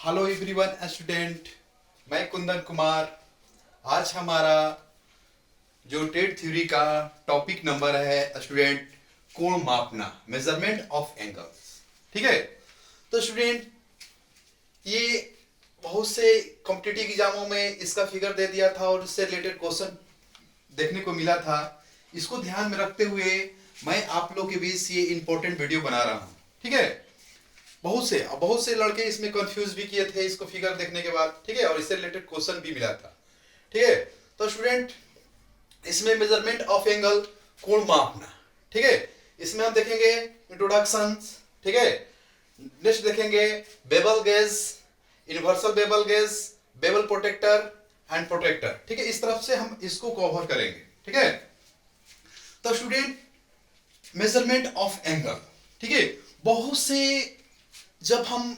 Hello everyone student, मैं कुंदन कुमार। आज हमारा जो टेट थ्योरी का टॉपिक नंबर है स्टूडेंट, कोण मापना, मेजरमेंट ऑफ एंगल्स। ठीक है, तो स्टूडेंट ये बहुत से कॉम्पिटिटिव एग्जामों में इसका फिगर दे दिया था और इससे रिलेटेड क्वेश्चन देखने को मिला था। इसको ध्यान में रखते हुए मैं आप लोग के बीच ये इंपॉर्टेंट वीडियो बना रहा हूँ। ठीक है, बहुत से लड़के इसमें कंफ्यूज भी किए थे इसको फिगर देखने के बाद। ठीक है, और इससे रिलेटेड क्वेश्चन भी मिला था। ठीक है, तो स्टूडेंट इसमें मेजरमेंट ऑफ एंगल, कोण मापना। ठीक है, इसमें हम देखेंगे इंट्रोडक्शन। ठीक है, नेक्स्ट देखेंगे bevel gauge, universal bevel gauge, bevel protractor and protractor. ठीक है, इस तरफ से हम इसको कवर करेंगे। ठीक है, तो स्टूडेंट मेजरमेंट ऑफ एंगल, ठीक है, बहुत से जब हम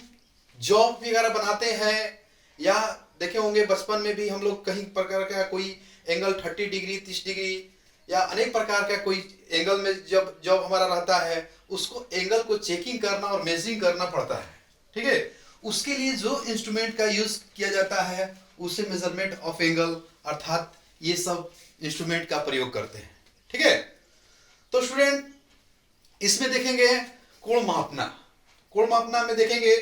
जॉब वगैरह बनाते हैं या देखे होंगे बचपन में भी हम लोग कहीं प्रकार का कोई एंगल 30 डिग्री 30 डिग्री या अनेक प्रकार का कोई एंगल में जब जॉब हमारा रहता है, उसको एंगल को चेकिंग करना और मेजरिंग करना पड़ता है। ठीक है, उसके लिए जो इंस्ट्रूमेंट का यूज किया जाता है उसे मेजरमेंट ऑफ एंगल अर्थात ये सब इंस्ट्रूमेंट का प्रयोग करते हैं। ठीक है, तो स्टूडेंट इसमें देखेंगे कोण मापना। कोण मापना में देखेंगे।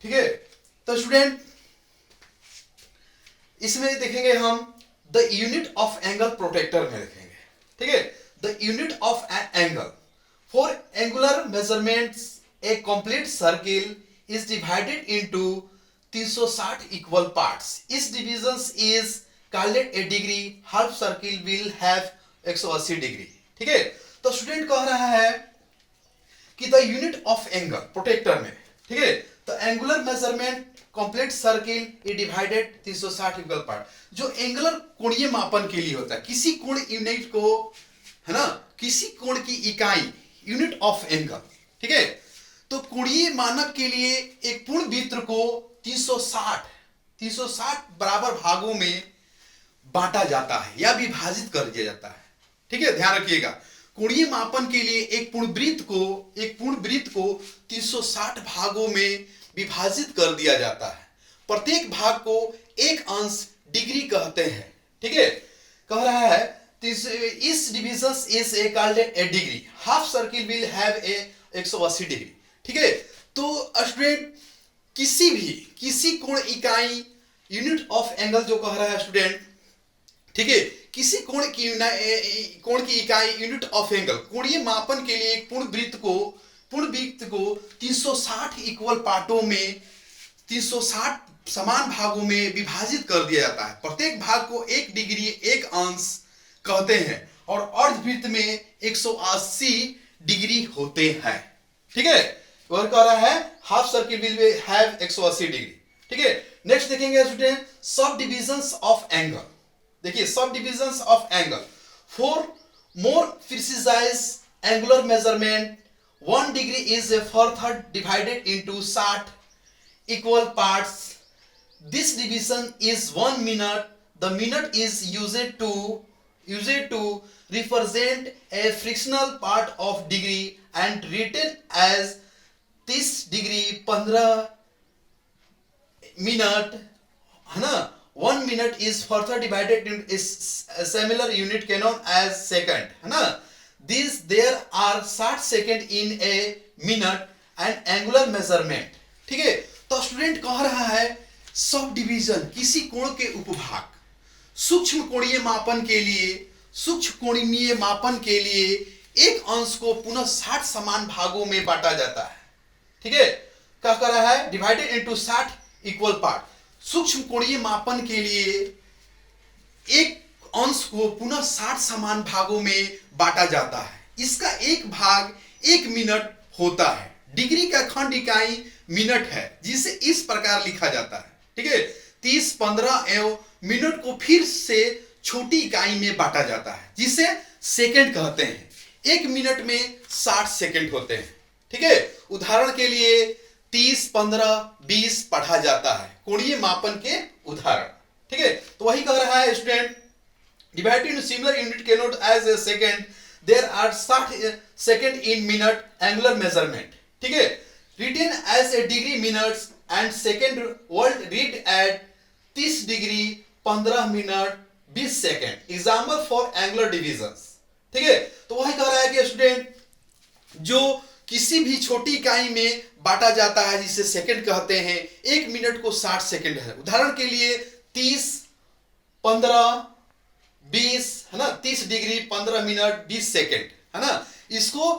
ठीक है, तो स्टूडेंट इसमें देखेंगे हम the unit of angle protractor में देखेंगे। ठीक है, the unit of an angle for angular measurements a complete circle is divided into 360 equal parts. This division is called a degree. Half circle will have 180 degree. ठीक है, तो student कह रहा है कि the unit of angle protractor में, ठीक है, तो angular measurement complete circle is divided 360 equal part. जो एंगुलर कोणीय मापन के लिए होता है, किसी कोण यूनिट को, है ना, किसी कोण की इकाई यूनिट ऑफ एंगल। ठीक है, तो कोणीय मानक के लिए एक पूर्ण वृत्त को 360 बराबर भागों में बांटा जाता है या विभाजित कर दिया जाता है। ठीक है, ध्यान रखिएगा, कोणीय मापन के लिए एक पूर्ण वृत्त को 360 भागों में विभाजित कर दिया जाता है। प्रत्येक भाग को एक अंश डिग्री कहते हैं। ठीक है, कह रहा है इस division is a called a degree. Half circle will have a 180 degree. ठीक है, तो स्टूडेंट किसी कोण इकाई यूनिट ऑफ एंगल जो कह रहा है स्टूडेंट, ठीक है, किसी कोण की इकाई यूनिट ऑफ एंगल कोणीय मापन के लिए एक पूर्ण वृत्त को 360 इक्वल पार्टों में 360 समान भागों में विभाजित कर दिया जाता है। प्रत्येक भाग को एक डिग्री एक अंश कहते हैं और अर्धवृत्त में 180 डिग्री होते हैं। ठीक है, वह कह रहा है half circle will have 180 degree. ठीक है, नेक्स्ट देखेंगे स्टूडेंट सब डिविजन्स ऑफ एंगल। देखिए सब divisions of angle for more precise angular measurement 1 degree is further divided into 60 equal parts. This division is 1 minute. The minute is used to represent a fractional part of degree and written as 30 degree 15 minute, है ना। 1 minute is further divided into a similar unit known as second, है ना। There are 60 seconds in a minute and angular measurement। ठीक है, तो student कह रहा है सब डिवीजन किसी कोण के उपभाग सूक्ष्म कोणीय मापन के लिए एक अंश को पुनः 60 समान भागों में बांटा जाता है। ठीक है, क्या कर रहा है डिवाइडेड इनटू 60 इक्वल पार्ट। सूक्ष्म कोणीय मापन के लिए एक अंश को पुनः 60 समान भागों में बांटा जाता है। इसका एक भाग 1 मिनट होता है। डिग्री का खंड इकाई मिनट है, जिसे इस प्रकार लिखा जाता है। ठीक है, 30 15 एवं मिनट को फिर से छोटी इकाई में बांटा जाता है जिसे सेकंड कहते हैं। 1 मिनट में 60 सेकंड होते हैं। ठीक है, उदाहरण के लिए 30 15 20 पढ़ा जाता है कोणीय मापन के उदाहरण। ठीक है, तो वही कह रहा है student divided in similar unit cannot as a second there are 60 second in minute angular measurement. ठीक है, written as a degree minutes and second world read at 30 degree 15 minute 20 second. Example for angular division. ठीक है, तो वही कह रहा है कि स्टूडेंट जो किसी भी छोटी इकाई में बांटा जाता है जिसे सेकंड कहते हैं, 1 मिनट को 60 सेकंड है। उदाहरण के लिए 30 15 20 है ना, 30 डिग्री 15 मिनट 20 सेकंड है ना, इसको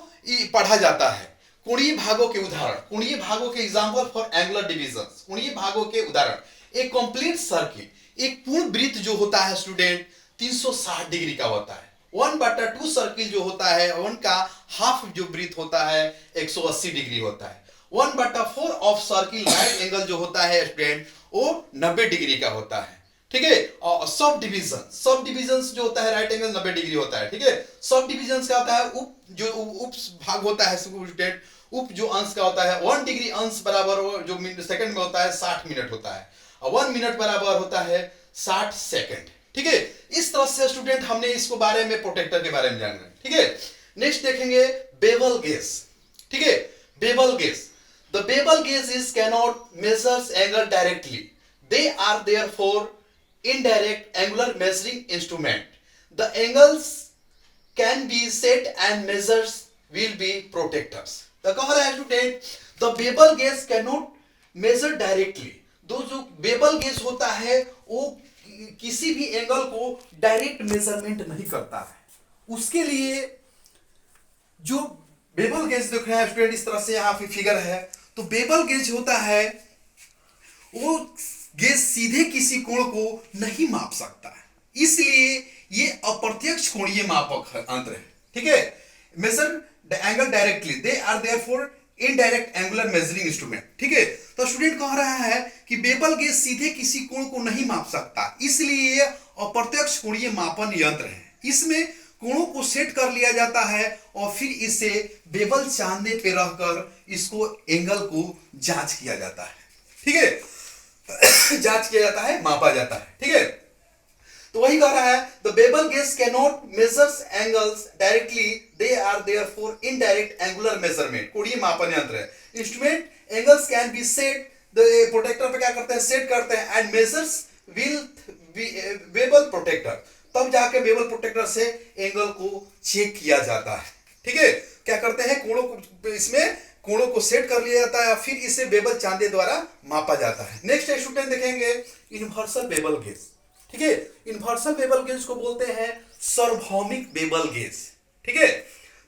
पढ़ा जाता है। कोणीय भागों के उदाहरण, कोणीय भागों के एग्जांपल फॉर एंगुलर डिविजन। कोणीय भागों के उदाहरण, एक कंप्लीट सर्किल, एक पूर्ण वृत्त जो होता है स्टूडेंट 360 डिग्री का होता है। 1/2 सर्किल जो होता है, उनका हाफ जो वृत्त होता है 180 डिग्री होता है। 1/4 ऑफ सर्किल राइट एंगल जो होता है स्टूडेंट वो 90 डिग्री का होता है। ठीक है, और सब डिविजन जो होता है राइट एंगल 90 डिग्री होता है। ठीक है, सब डिविजन का होता है उप भाग होता है स्टूडेंट, उप जो अंश का होता है 1 डिग्री अंश बराबर जो सेकंड में होता है 60 मिनट होता है, और 1 मिनट बराबर होता है 60 सेकंड। ठीक है, इस तरह से स्टूडेंट हमने इसको बारे में प्रोटेक्टर के बारे में जाना है। ठीक है, नेक्स्ट देखेंगे बेवल गेज। ठीक है, bevel gauge, the bevel gauge is cannot measures angle directly, they are therefore indirect angular measuring instrument. The angles can be set and measures will be protectors. तो कह रहा है student the Babel gauge cannot measure directly. जो label gauge होता है वो किसी भी एंगल को डायरेक्ट मेजरमेंट नहीं करता है। उसके लिए जो बेबल गेज देख रहे हैं स्टूडेंट, इस तरह से यहाँ पे फिगर है, तो बेबल गेज होता है वो गेज सीधे किसी कोण को नहीं माप सकता है, इसलिए ये अप्रत्यक्ष कोणीय मापक यंत्र है। ठीक है, measure the angle directly, they are therefore indirect angular measuring instrument. ठीक है, तो स्टूडेंट कह रहा है कि बेबल गेज सीधे किसी कोण को नहीं माप सकता, इसलिए ये अप्रत्यक्ष कोणीय मापन यंत्र है। इसमें कोणों को सेट कर लिया जाता है और फिर इसे बेबल चांदे पे रहकर इसको एंगल को जांच किया जाता है। ठीक है, जांच किया जाता है, मापा जाता है। ठीक है, तो वही कह रहा है the bevel gauge can not measures angles directly, they are therefore indirect angular measurement, कोणीय मापन यंत्र है। Instrument angles can be set, the protractor पे क्या करते हैं, सेट करते हैं, and measures will bevel protractor, तब जाके बेबल प्रोटेक्टर से एंगल को चेक किया जाता है। ठीक है, क्या करते हैं, कोणों को इसमें कोणों को सेट कर लिया जाता है, फिर इसे बेबल चांदे द्वारा मापा जाता है। नेक्स्ट स्टूडेंट देखेंगे यूनिवर्सल बेबल गेज। ठीक है, यूनिवर्सल बेबल गेज को बोलते हैं सार्वभौमिक बेबल गेज। ठीक है,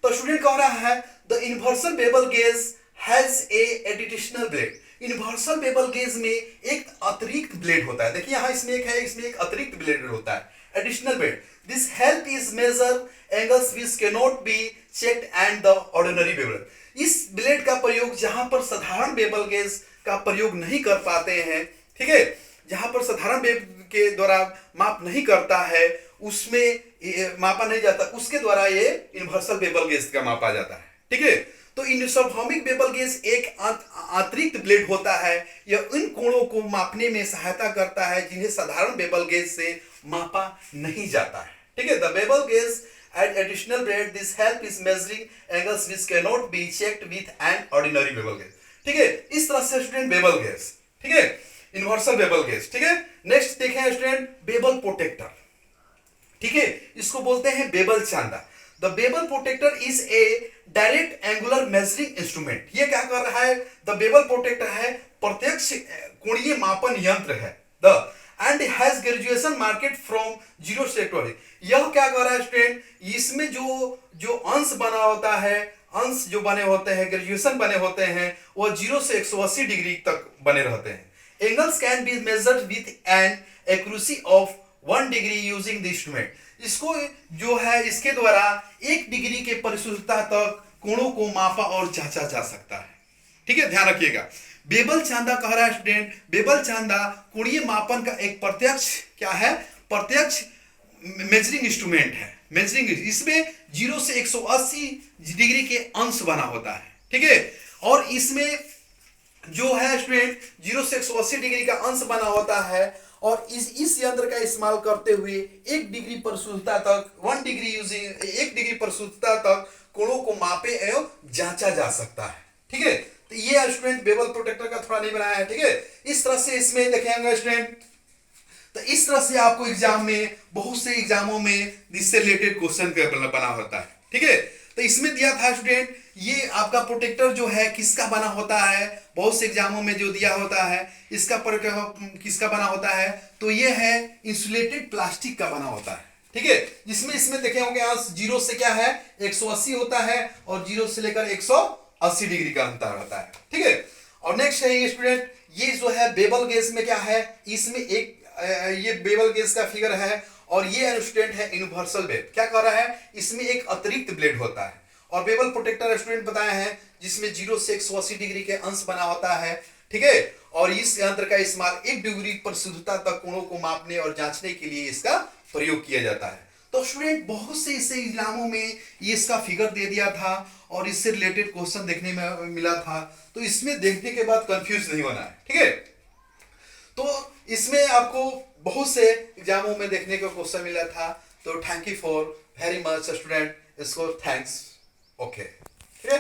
तो स्टूडेंट कह रहा है the universal bevel gauge has a additional blade. Universal bevel gauge में एक अतिरिक्त ब्लेड होता है। देखिए यहाँ इसमें एक है, इसमें एक अतिरिक्त ब्लेड होता है, additional blade. This help is measure angles which can not be checked and the ordinary bevel. इस ब्लेड का प्रयोग जहां पर साधारण बेबल गेज का प्रयोग नहीं कर पाते हैं, ठीक है, जहां पर साधारण बेब के द्वारा माप नहीं करता है, उसमें मापा नहीं जाता, उसके द्वारा ये यूनिवर्सल बेबल गेज का मापा जाता है। ठीक है, तो इन सार्वभौमिक बेबल गेज एक अतिरिक्त ब्लेड होता है, यह उन कोणों को मापने में सहायता करता है जिन्हें साधारण बेबल गेज से मापा नहीं जाता है। ठीक है, the bevel gauge add additional blade, this help is measuring angles which cannot be checked with an ordinary bevel gauge। ठीक है, इस तरह से स्टूडेंट बेबल गेज, ठीक है, यूनिवर्सल बेबल गेज। ठीक है, नेक्स्ट देखें स्टूडेंट बेबल प्रोटेक्टर। ठीक है, इसको बोलते हैं बेबल चांदा। The bevel protractor is a direct angular measuring instrument. ये क्या कर रहा है, द बेबल प्रोटेक्टर है प्रत्यक्ष कोणीय मापन यंत्र है, the end has graduation market from 0 से 20। यह क्या कर रहा है स्टूडेंट, इसमें जो अंश बना होता है, अंश जो बने होते हैं, ग्रेजुएशन बने होते हैं, वो 0 से 180 डिग्री तक बने रहते हैं। Angles can be measured with an accuracy of 1 degree using the instrument. इसको जो है इसके द्वारा 1 डिग्री के परिशुद्धता तक कोणों को मापा और जांचा जा सकता है। ठीक है, ध्यान रखिएगा। बेबल चांदा कह रहा है स्टूडेंट, बेबल चांदा कोणीय मापन का एक प्रत्यक्ष क्या है, प्रत्यक्ष मेजरिंग इंस्ट्रूमेंट है। मेजरिंग इसमें 0 से 180 डिग्री के अंश बना होता है। ठीक है, और इसमें जो है स्टूडेंट 0 से 180 डिग्री का अंश बना होता है, और इस यंत्र का इस्तेमाल करते हुए 1 डिग्री परिशुद्धता तक 1 डिग्री यूजिंग 1 डिग्री परिशुद्धता तक कोणों को मापे एवं जांचा जा सकता है। ठीक है, तो ये स्टूडेंट बेबल प्रोटेक्टर का थोड़ा नहीं बनाया है, ठीक है। इस तरह से इसमें देखेंगे स्टूडेंट, तो इस तरह से आपको एग्जाम में, बहुत से एग्जामों में इससे रिलेटेड क्वेश्चन बना होता है, ठीक है। तो इसमें दिया था स्टूडेंट, ये आपका प्रोटेक्टर जो है किसका बना होता है, बहुत से एग्जामों में जो दिया होता है, इसका किसका बना होता है, तो ये है इंसुलेटेड प्लास्टिक का बना होता है, ठीक है। जिसमें इसमें देखे होंगे यहाँ 0 से क्या है 180 होता है, और 0 से लेकर 180 डिग्री का अंतर होता है, ठीक है। और नेक्स्ट है ये स्टूडेंट, ये जो है बेबल गैस में क्या है, इसमें एक ये बेबल गैस का फिगर है, और ये स्टूडेंट है यूनिवर्सल ब्लेड। क्या कर रहा है, इसमें एक अतिरिक्त ब्लेड होता है। और बेबल प्रोटेक्टर स्टूडेंट बताया है जिसमें 0 से 180 डिग्री के अंश बना होता है, ठीक है। और इस यंत्र का इस्तेमाल 1 डिग्री पर शुद्धता तक कोणों को मापने और जांचने के लिए इसका प्रयोग किया जाता है। तो स्टूडेंट बहुत से इससे एग्जामों में ये इसका फिगर दे दिया था, और इससे रिलेटेड क्वेश्चन देखने में मिला था। तो इसमें देखने के बाद कंफ्यूज नहीं होना है, ठीक है। तो इसमें आपको बहुत से एग्जामों में देखने को क्वेश्चन मिला था। तो thank you for very much student, इसको थैंक्स, ओके, ठीक है।